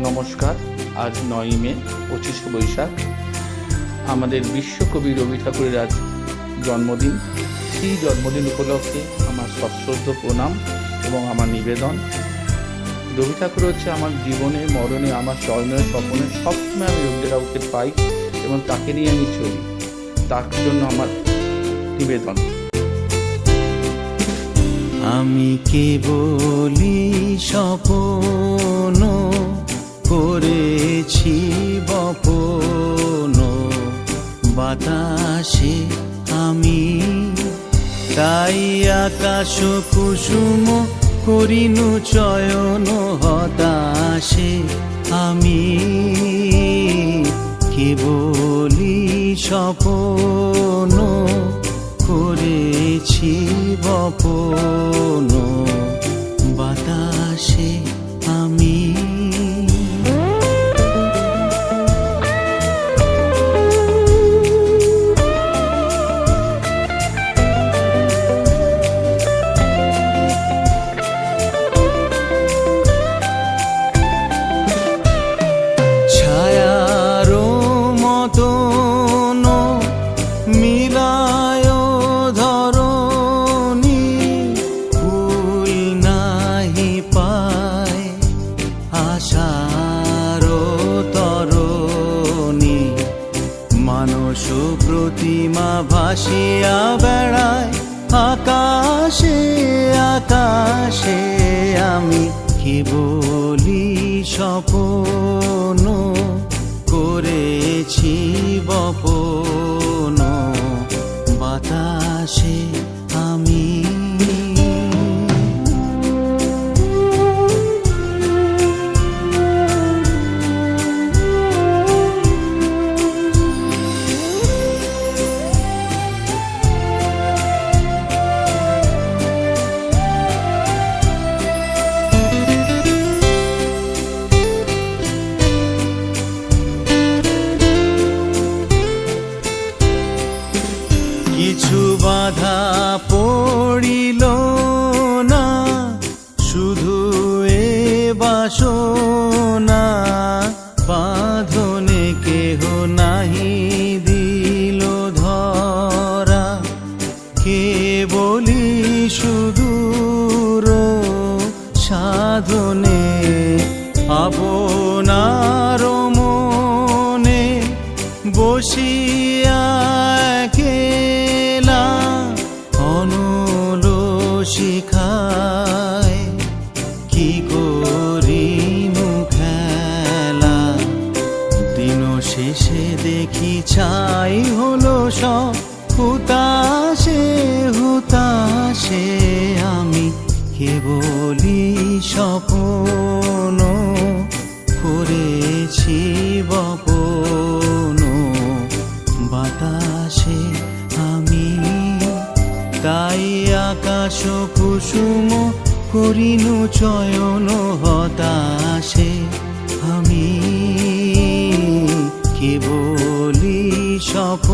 নমস্কার। আজ 9ই মে 25শে বৈশাখ, আমাদের বিশ্বকবি রবি ঠাকুরের আজ জন্মদিন। সেই জন্মদিন উপলক্ষে আমার সশ্রদ্ধ প্রণাম এবং আমার নিবেদন। রবি ঠাকুর হচ্ছে আমার জীবনে মরণে, আমার স্বর্ণের স্বপ্নে সবসময় আমি রবি ঠাকুরকে পাই এবং তাকে নিয়ে আমি চলি। তার জন্য আমার নিবেদন। আমি কেবলি স্বপ্ন করেছি বপন, বাতাসে আমি তাই আকাশ কুসুম করিনু চয়ন, হতাশে আমি কেবলি স্বপ্ন করেছি বপন, বাতাসে আমি। ছায়ারো মতন মিলায় ধরণী, ফুল নাহি পায় আশার তরণী, মানস প্রতিমা ভাসিয়া বেড়ায় আকাশে আকাশে, আমি কেবলি স্বপ্ন করেছি বপন, বাতাসে আমি। কিছু বাধা পড়িল না, শুধু এ বাসনা, বাঁধনে কেহ নাহি দিল ধরা, কেবলি সুদূর সাধনে আপনার মনে বসিয়া শিখায় কি করিনু খেলা, দিন শেষে দেখি ছাই হলো সব হুতাশে হুতাশে, আমি কেবলি স্বপ্ন করেছি বপন, বাতাসে আমি তাই আকাশ কুসুম করিনু চয়ন, হতাশে আমি কেবলি স্বপ্ন